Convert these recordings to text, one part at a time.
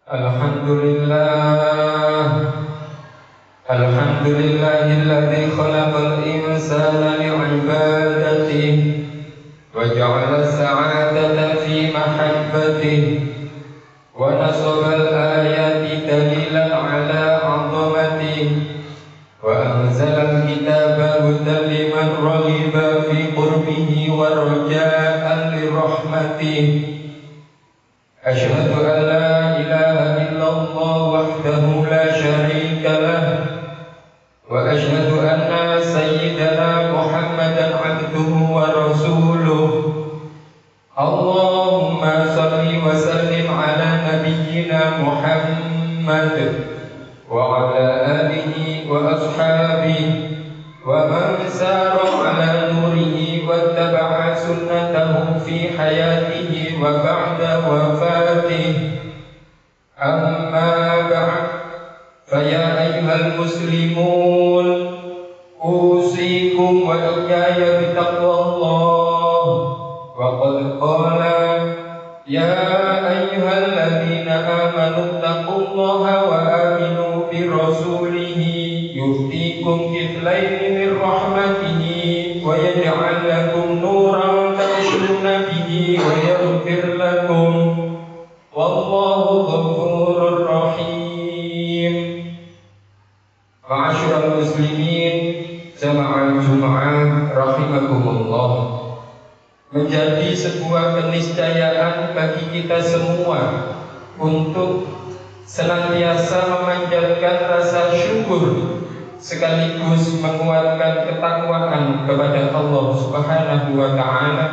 Alhamdulillah, alhamdulillahilladzi khalaqal insana li'ibadatihi wa ja'ala sa'adata fi mahabbatihi wa nasabal ayati dalilan ala 'azamatihi wa anzalal kitaba hudan liman raghiba fi qurbihi wa raja'an li rahmatihi. Asyhadu an la ilaha illallah wahdahu la syarika lah wa asyhadu anna sayyidana Muhammadan abduhu wa rasuluh. Allahumma salli wa sallim ala nabiyyina Muhammad wa ala alihi wa ashabihi wa man sara ala nurihi wa taba'a sunnatahu fi hayatihi wa ba'da wafatihi. Amma ba'd, faya ayyuhal muslimun, usikum wa iyaya bitaqwallah. Wa qad qala ya ayyuhalladzina amanu taqullaha wa aminu bi rasulihi yuftikum kiflaini min rahmatihi wa yaj'al lakum nuran tamshuna bihi wa yaghfir lakum wallahu ghafurur rahim. Ma'asyiral muslimin jamaah Jumat rahimakumullah, menjadi sebuah keniscayaan bagi kita semua untuk senantiasa memanjatkan rasa syukur sekaligus menguatkan ketakwaan kepada Allah Subhanahu wa taala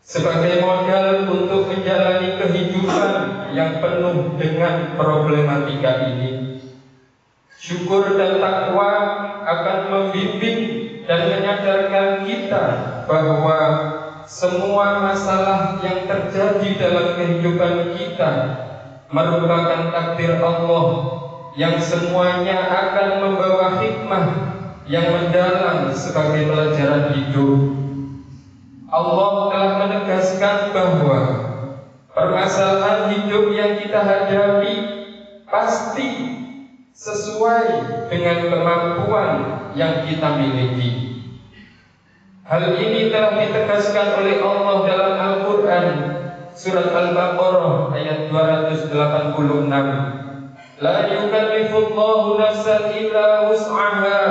sebagai modal untuk menjalani kehidupan yang penuh dengan problematika ini. Syukur dan takwa akan membimbing dan menyadarkan kita bahwa semua masalah yang terjadi dalam kehidupan kita merupakan takdir Allah yang semuanya akan membawa hikmah yang mendalam sebagai pelajaran hidup. Allah telah menegaskan bahwa permasalahan hidup yang kita hadapi pasti sesuai dengan kemampuan yang kita miliki. Hal ini telah ditegaskan oleh Allah dalam Al-Quran surat Al-Baqarah ayat 286. La yukallifullahu nafsan illa wus'aha,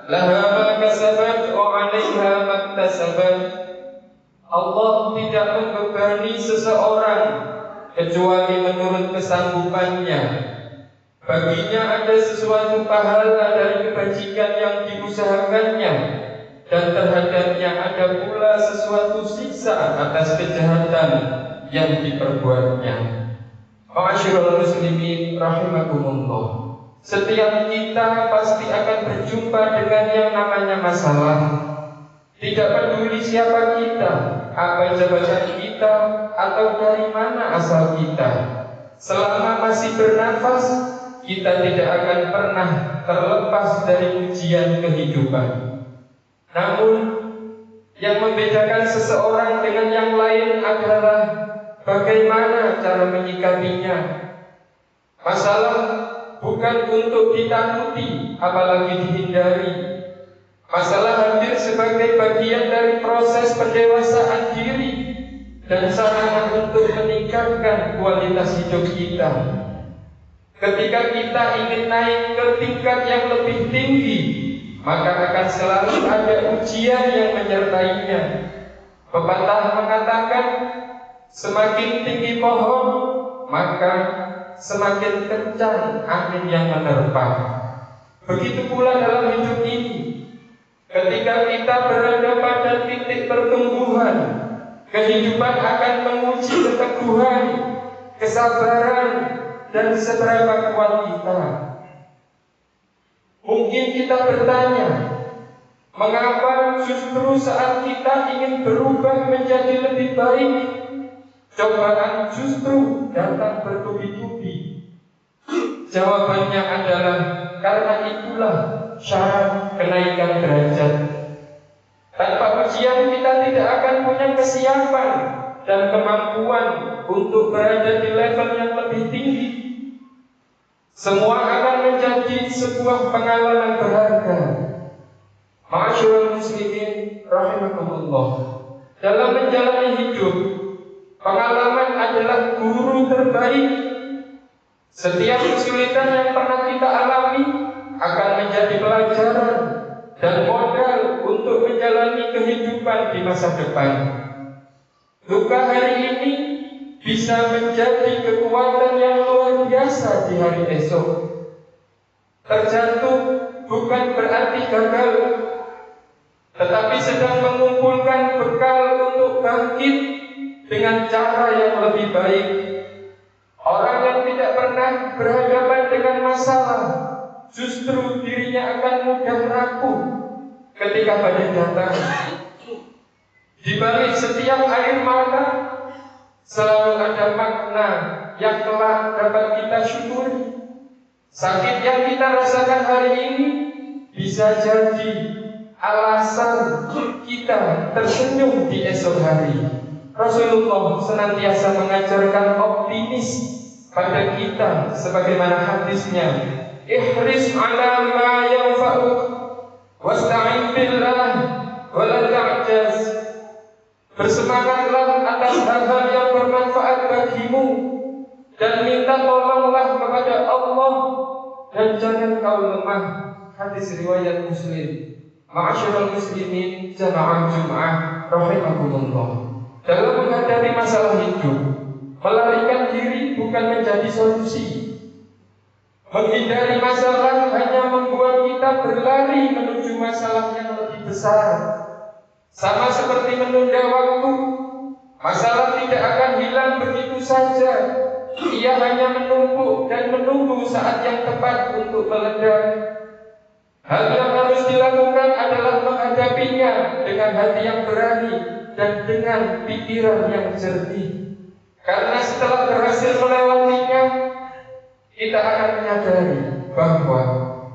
laha ma kasabat wa 'alaiha ma iktasabat. Allah tidak membebani seseorang kecuali menurut kesanggupannya. Baginya ada sesuatu pahala dari kebajikan yang diusahakannya, dan terhadapnya ada pula sesuatu siksa atas kejahatan yang diperbuatnya. Ma'asyiral muslimin rahimakumullah, setiap kita pasti akan berjumpa dengan yang namanya masalah. Tidak peduli siapa kita, apa jabatan kita, atau dari mana asal kita, selama masih bernafas, kita tidak akan pernah terlepas dari ujian kehidupan. Namun, yang membedakan seseorang dengan yang lain adalah bagaimana cara menyikapinya. Masalah bukan untuk ditakuti, apalagi dihindari. Masalah hadir sebagai bagian dari proses pendewasaan diri dan sarana untuk meningkatkan kualitas hidup kita. Ketika kita ingin naik ke tingkat yang lebih tinggi, maka akan selalu ada ujian yang menyertainya. Pepatah mengatakan, semakin tinggi pohon, maka semakin kencang angin yang menerpa. Begitu pula dalam hidup ini. Ketika kita berada pada titik pertumbuhan, kehidupan akan menguji keteguhan, kesabaran, dan seberapa kuat kita. Mungkin kita bertanya, mengapa justru saat kita ingin berubah menjadi lebih baik, cobaan justru datang bertubi-tubi? Jawabannya adalah karena itulah syarat kenaikan derajat. Tanpa ujian kita tidak akan punya kesiapan dan kemampuan untuk berada di level yang lebih tinggi. Semua akan menjadi sebuah pengalaman berharga. Ma'asyiral muslimin rahimakumullah. Dalam menjalani hidup, pengalaman adalah guru terbaik. Setiap kesulitan yang pernah kita alami akan menjadi pelajaran dan modal untuk menjalani kehidupan di masa depan. Luka hari ini bisa menjadi kekuatan yang luar biasa di hari esok. Terjatuh bukan berarti gagal, tetapi sedang mengumpulkan bekal untuk bangkit dengan cara yang lebih baik. Orang yang tidak pernah berhadapan dengan masalah, justru dirinya akan mudah rapuh ketika badai datang. Di balik setiap air mata selalu ada makna yang telah dapat kita syukuri. Sakit yang kita rasakan hari ini bisa jadi alasan kita tersenyum di esok hari. Rasulullah senantiasa mengajarkan optimis pada kita sebagaimana hadisnya, ihris ala ma yanfa'uk wasta'in billah wa la ta'jaz. Bersemangatlah atas hal-hal yang bermanfaat bagimu dan minta tolonglah kepada Allah dan jangan kau lemah. Hadis riwayat Muslim. Ma'asyiral muslimin jamaah Jumat rahimakumullah. Dalam menghadapi masalah hidup, melarikan diri bukan menjadi solusi. Menghindari masalah hanya membuat kita berlari menuju masalah yang lebih besar. Sama seperti menunda waktu, masalah tidak akan hilang begitu saja. Ia hanya menumpuk dan menunggu saat yang tepat untuk meledak. Hal yang harus dilakukan adalah menghadapinya dengan hati yang berani dan dengan pikiran yang jernih. Karena setelah berhasil melewatinya, kita akan menyadari bahwa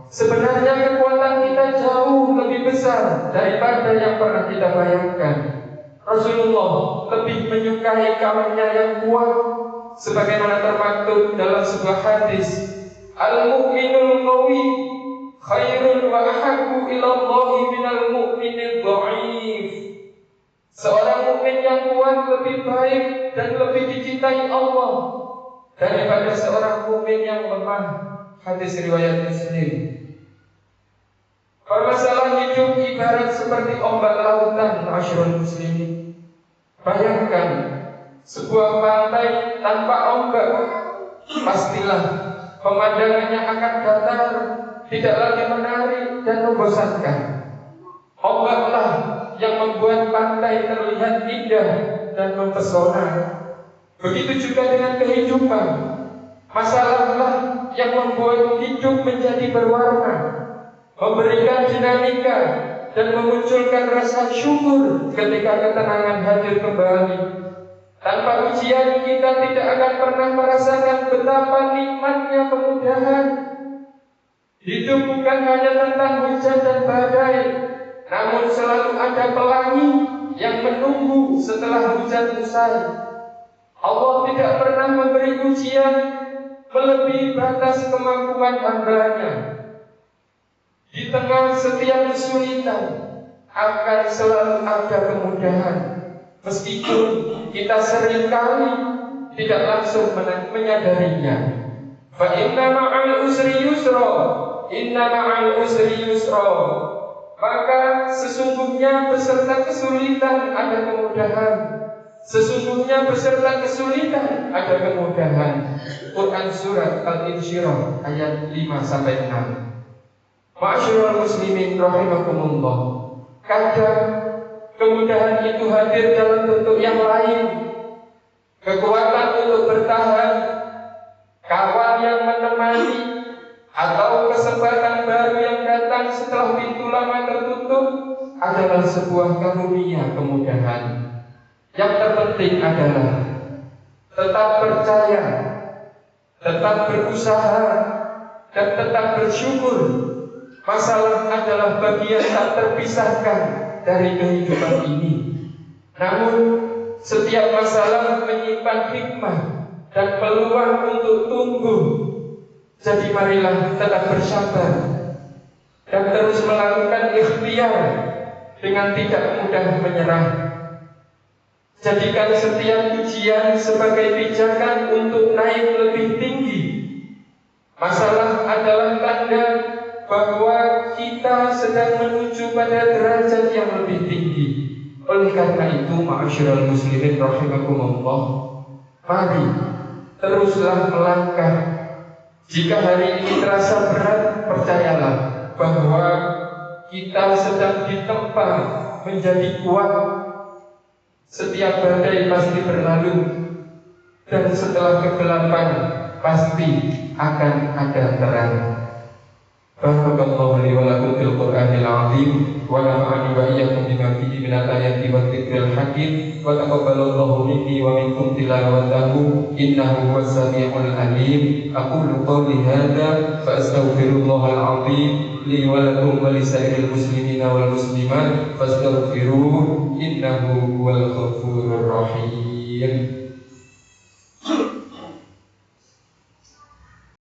sebenarnya kekuatan kita jauh lebih besar daripada yang pernah kita bayangkan. Rasulullah lebih menyukai kaumnya yang kuat, sebagaimana termaktub dalam sebuah hadis, al-mu'minul qawi khairun wa ahabbu ila Allah minal mu'minil dha'if. Seorang mukmin yang kuat lebih baik dan lebih dicintai Allah daripada seorang mukmin yang lemah. Hadis riwayat Muslim. Permasalahan hidup ibarat seperti ombak lautan, ma'asyiral muslimin. Bayangkan sebuah pantai tanpa ombak, pastilah pemandangannya akan datar, tidak lagi menarik dan membosankan. Ombaklah yang membuat pantai terlihat indah dan mempesona. Begitu juga dengan kehidupan. Masalahlah yang membuat hidup menjadi berwarna, memberikan dinamika dan memunculkan rasa syukur ketika ketenangan hadir kembali. Tanpa ujian kita tidak akan pernah merasakan betapa nikmatnya kemudahan. Hidup bukan hanya tentang hujan dan badai, namun selalu ada pelangi yang menunggu setelah hujan usai. Allah tidak pernah memberi ujian melebihi batas kemampuan hamba-Nya. Di tengah setiap kesulitan akan selalu ada kemudahan, meskipun kita seringkali tidak langsung menyadarinya. Fa inna ma'al usri yusra, inna ma'al usri yusra. Maka sesungguhnya beserta kesulitan ada kemudahan. Sesungguhnya beserta kesulitan ada kemudahan. Quran Surat Al-Insyirah ayat 5-6. Ma'asyiral muslimin rahimakumullah. Kadang kemudahan itu hadir dalam bentuk yang lain. Kekuatan untuk bertahan, kawal yang menemani, atau kesempatan baru yang datang setelah pintu lama tertutup adalah sebuah karunia kemudahan. Yang terpenting adalah tetap percaya, tetap berusaha, dan tetap bersyukur. Masalah adalah bagian tak terpisahkan dari kehidupan ini. Namun setiap masalah menyimpan hikmah dan peluang untuk tumbuh. Jadi marilah tetap bersabar dan terus melakukan ikhtiar dengan tidak mudah menyerah. Jadikan setiap ujian sebagai pijakan untuk naik lebih tinggi. Masalah adalah tanda bahwa kita sedang menuju pada derajat yang lebih tinggi. Oleh karena itu, ma'asyiral muslimin rahimakumullah, mari teruslah melangkah. Jika hari ini terasa berat, percayalah bahwa kita sedang ditempa menjadi kuat. Setiap badai pasti berlalu, dan setelah kegelapan pasti akan ada terang. Barakallahu li wa lakum fil Qur'anil 'azim wa nafa'ani wa iyyakum bima fihi minal ayati wat dzikril hakim wa taqabbalallahu minni wa minkum tilawatahu innahu huwas samiul alim. Aqulu qawli hadza fa astaghfirullahal 'azim li wa lakum wa lisairil muslimina wal muslimat fastaghfiruhu innahu huwal ghafurur rahim.